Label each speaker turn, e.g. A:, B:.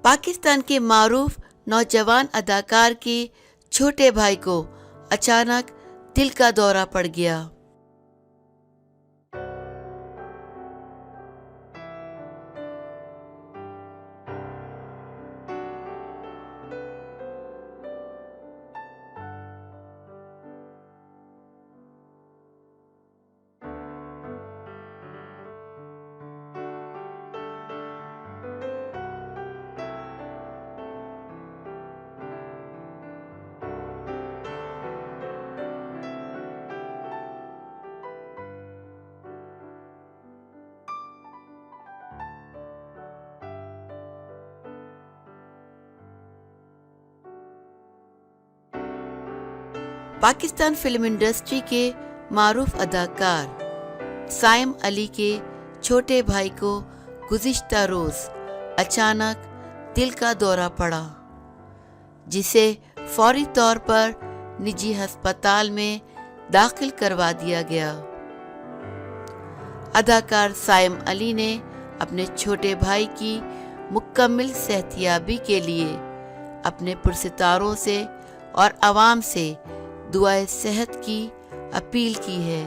A: پاکستان کے معروف نوجوان اداکار کے چھوٹے بھائی کو اچانک دل کا دورہ پڑ گیا۔ پاکستان فلم انڈسٹری کے معروف اداکار سائم علی کے چھوٹے بھائی کو گزشتہ روز اچانک دل کا دورہ پڑا، جسے فوری طور پر نجی ہسپتال میں داخل کروا دیا گیا۔ اداکار سائم علی نے اپنے چھوٹے بھائی کی مکمل صحتیابی کے لیے اپنے پرستاروں سے اور عوام سے دعائے صحت کی اپیل کی ہے۔